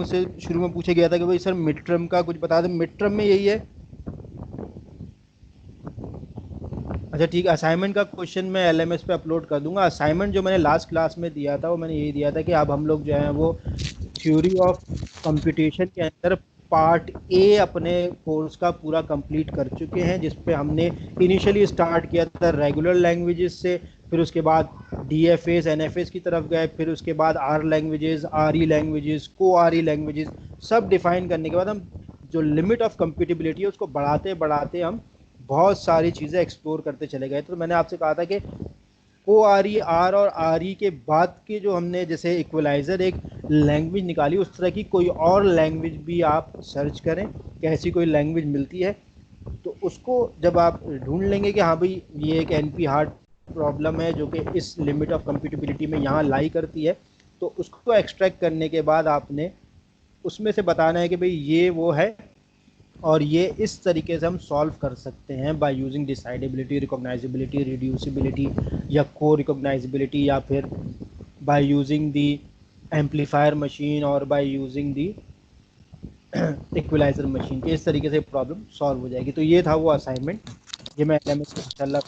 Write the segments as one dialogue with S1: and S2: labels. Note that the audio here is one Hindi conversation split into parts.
S1: मुझसे शुरू में पूछा गया था कि भाई सर मिड टर्म का कुछ बता दें, मिड टर्म में यही है। अच्छा ठीक है, असाइनमेंट का क्वेश्चन मैं एलएमएस पे अपलोड कर दूंगा। असाइनमेंट जो मैंने लास्ट क्लास में दिया था वो मैंने यही दिया था कि अब हम लोग जो है वो थ्योरी ऑफ कंप्यूटेशन के अंदर पार्ट ए अपने कोर्स का पूरा कंप्लीट कर चुके हैं, जिस पे हमने इनिशियली स्टार्ट किया था रेगुलर लैंग्वेजेस से, फिर उसके बाद डीएफएस एनएफएस की तरफ गए, फिर उसके बाद R languages, R E languages, को आर ई लैंग्वेजेस सब डिफाइन करने के बाद हम जो लिमिट ऑफ कंप्यूटेबिलिटी है उसको बढ़ाते बढ़ाते हम बहुत सारी चीज़ें एक्सप्लोर करते चले गए। तो मैंने आपसे कहा था कि ओ आर ई आर और आर ई के बाद के जो हमने जैसे इक्वलाइज़र एक लैंग्वेज निकाली, उस तरह की कोई और लैंग्वेज भी आप सर्च करें कि ऐसी कोई लैंग्वेज मिलती है। तो उसको जब आप ढूंढ लेंगे कि हाँ भाई ये एक एन पी हार्ड प्रॉब्लम है जो कि इस लिमिट ऑफ कंप्यूटेबिलिटी में यहाँ लाई करती है, तो उसको एक्सट्रैक्ट करने के बाद आपने उसमें से बताना है कि भाई ये वो है और ये इस तरीके से हम सॉल्व कर सकते हैं by using decidability, recognizability, reducibility या को रिकॉग्नाइजेबिलिटी, या फिर by using the amplifier machine और by using the equalizer machine के। इस तरीके से प्रॉब्लम सॉल्व हो जाएगी। तो ये था वो असाइनमेंट, ये मैं एलएमएस में इंशाल्लाह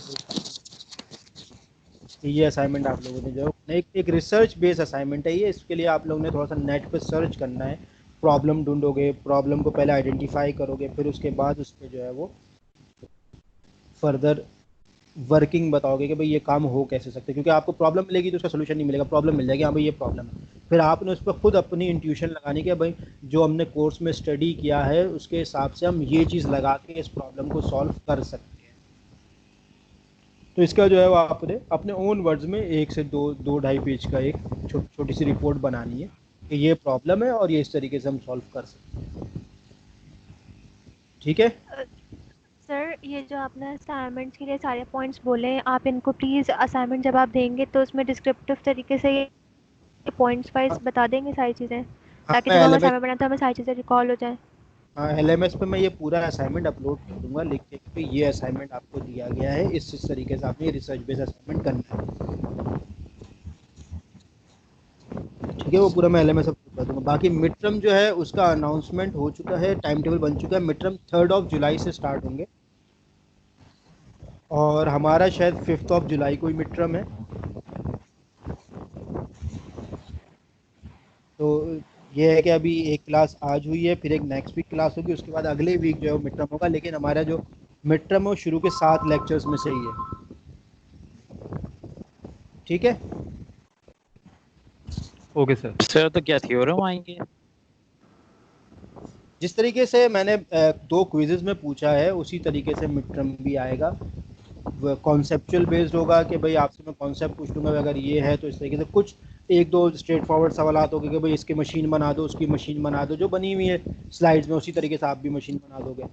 S1: ये असाइनमेंट आप लोगों ने जो एक रिसर्च बेस्ड असाइनमेंट है ये, इसके लिए आप लोगों ने थोड़ा सा नेट पे सर्च करना है, प्रॉब्लम ढूंढोगे, प्रॉब्लम को पहले आइडेंटिफाई करोगे, फिर उसके बाद उस पर जो है वो फर्दर वर्किंग बताओगे कि भाई ये काम हो कैसे सकते हैं। क्योंकि आपको प्रॉब्लम मिलेगी तो उसका सोल्यूशन नहीं मिलेगा, प्रॉब्लम मिल जाएगी हाँ भाई ये प्रॉब्लम है, फिर आपने उस पर खुद अपनी इंट्यूशन लगानी कि भाई जो हमने कोर्स में स्टडी किया है उसके हिसाब से हम ये चीज़ लगा के इस प्रॉब्लम को सॉल्व कर सकते हैं। तो इसका जो है वो आपने अपने ओन वर्ड्स में 1 से 2 2 ढाई पेज का एक छोटी सी रिपोर्ट बनानी है कि ये प्रॉब्लम है और ये इस तरीके से हम सॉल्व कर सकते हैं। ठीक है।
S2: सर ये जो आपने असाइनमेंट्स के लिए सारे पॉइंट्स बोले, आप इनको प्लीज़ असाइनमेंट जब आप देंगे तो उसमें डिस्क्रिप्टिव तरीके से ये पॉइंट्स वाइज
S1: हाँ
S2: बता देंगे सारी चीज़ें,
S1: हाँ,
S2: ताकि
S1: मैं
S2: जब हम
S1: एलएमएस
S2: असाइनमेंट बनाते हैं हमें सारी चीज़ें रिकॉल हो जाए।
S1: हाँ एलएमएस पे मैं ये पूरा असाइनमेंट अपलोड कर दूंगा लिख के कि ये असाइनमेंट आपको दिया गया है, इस तरीके से आपने रिसर्च बेस्ड असाइनमेंट करना है। ठीक है, वो पूरा मैं एलएमएस अपलोड कर दूंगा। बाकी मिड टर्म जो है उसका अनाउंसमेंट हो चुका है, टाइम टेबल बन चुका है। मिड टर्म 3 जुलाई से स्टार्ट होंगे और हमारा शायद 5 जुलाई को ही मिड टर्म है। तो ये है कि अभी एक क्लास आज हुई है, फिर एक नेक्स्ट वीक क्लास होगी, उसके बाद अगले वीक जो है वो मिड टर्म होगा। लेकिन हमारा जो मिड टर्म है वो शुरू के 7 लेक्चर्स में से ही है। ठीक है।
S3: Okay sir.
S4: सर तो क्या थ्योरम आएंगे?
S1: जिस तरीके से मैंने 2 क्विजेज में पूछा है उसी तरीके से मिड टर्म भी आएगा। कॉन्सेप्चुअल बेस्ड होगा कि भाई आपसे मैं कॉन्सेप्ट पूछ लूँगा अगर ये है तो इस तरीके से कुछ एक दो स्ट्रेट फॉरवर्ड सवाल होंगे कि भाई इसकी मशीन बना दो, उसकी मशीन बना दो, जो बनी हुई है स्लाइड्स में उसी तरीके से आप भी मशीन बना दोगे।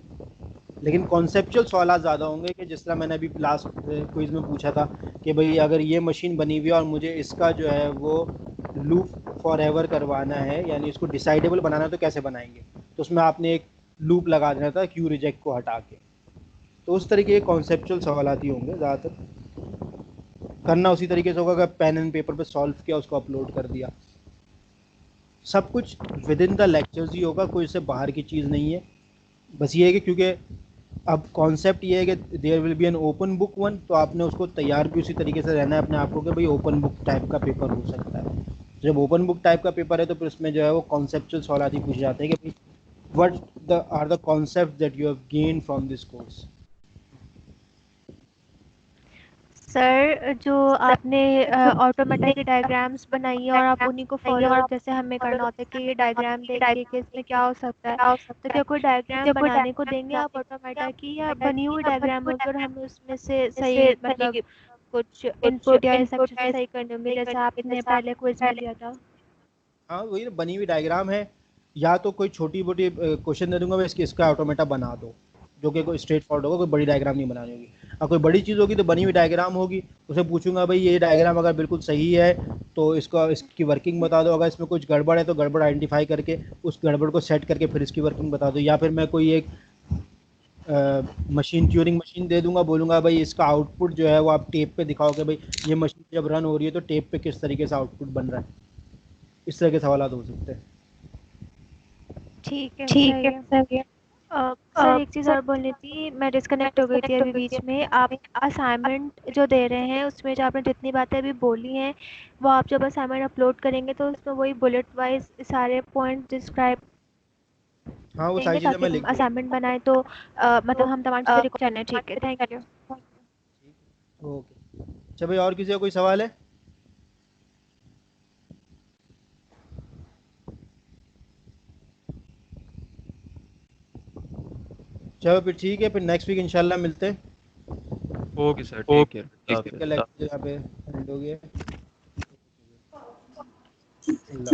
S1: लेकिन कॉन्सेप्चुअल सवाल ज़्यादा होंगे कि जिस तरह मैंने अभी लास्ट क्विज में पूछा था कि भाई अगर ये मशीन बनी हुई है और मुझे इसका जो है वो लूप फॉर एवर करवाना है, यानी इसको डिसाइडेबल बनाना है, तो कैसे बनाएंगे। तो उसमें आपने एक लूप लगा देना था क्यू रिजेक्ट को हटा के। तो उस तरीके के कॉन्सेप्चुअल सवाल ही होंगे ज़्यादातर। करना उसी तरीके से होगा, अगर पेन एंड पेपर पे सॉल्व किया उसको अपलोड कर दिया। सब कुछ विद इन द लेक्चर्स ही होगा, कोई इससे बाहर की चीज़ नहीं है। बस ये है कि क्योंकि अब कॉन्सेप्ट ये है कि there will be an open book one, तो आपने उसको तैयार भी उसी तरीके से रहना है अपने आप को कि भाई ओपन बुक टाइप का पेपर हो सकता है। जब ओपन बुक टाइप का पेपर है तो फिर उसमें जो है वो कॉन्सेप्चुअल सवाल ही पूछे जाते हैं कि भाई what the are the concept that you have gain from this course.
S2: Sir जो आपने ऑटोमेटा की डायग्राम्स बनाई है और आप उन्हीं को फॉलो जैसे हमें करना होता है कि ये डायग्राम देख के कि इसमें क्या हो सकता है, तो क्या कोई डायग्राम बनाने को देंगे आप ऑटोमेटा की, या बनी हुई डायग्राम होगी और हमें उसमें से सही मतलब कुछ इनपुट या सब चीज़ें सही करनी होंगी जैसे आपने पहले क्विज में दिया था।
S1: हाँ वही ना, बनी हुई डायग्राम है, या तो कोई छोटी मोटी क्वेश्चन दे दूंगा मैं इसका ऑटोमेटा बना दो, जो कि कोई स्ट्रेट फॉरवर्ड होगा, कोई बड़ी डायग्राम नहीं बनानी होगी। और कोई बड़ी चीज़ होगी तो बनी हुई डायग्राम होगी, उसे पूछूंगा भाई ये डायग्राम अगर बिल्कुल सही है तो इसकी वर्किंग बता दो, अगर इसमें कुछ गड़बड़ है तो गड़बड़ आइडेंटिफाई करके उस गड़बड़ को सेट करके फिर इसकी वर्किंग बता दो। या फिर मैं कोई एक मशीन ट्यूरिंग मशीन दे दूंगा, बोलूंगा भाई इसका आउटपुट जो है वो आप टेप पे दिखाओ कि भाई ये मशीन जब रन हो रही है तो टेप पे किस तरीके से आउटपुट बन रहा है। इस तरह के सवाल हो सकते हैं।
S2: ठीक है,
S3: ठीक
S2: सही
S3: है,
S2: है।
S3: सही है।
S2: सर एक चीज़
S3: सर
S2: और बोलनी थी, मैं डिस्कनेक्ट हो गई थी अभी बीच में। आप असाइनमेंट जो दे रहे हैं उसमें जो आपने जितनी बातें अभी बोली हैं, वो आप जब असाइनमेंट अपलोड करेंगे तो उसमें वही बुलेट वाइज सारे पॉइंट डिस्क्राइब
S1: हाँ वो सारी
S2: देंगे
S1: चीज़ें
S2: ताकि
S1: मैं
S2: हम
S1: लिख दूंगा।
S2: असाइनमेंट बनाएं तो मतलब हम तमाम चीज़ें रिकॉर्ड करना है। ठीक है, थैंक यू।
S1: ओके, अच्छा भाई, और किसी का कोई सवाल है? चलो फिर ठीक है, फिर नेक्स्ट वीक इंशाल्लाह मिलते हैं।
S4: ओके सर, टेक केयर, अल्लाह
S1: ठीक है,
S4: हाफिज़।
S1: लेक्चर यहाँ पे एंड हो गया। अल्लाह।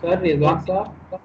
S5: सर रिजवान साहब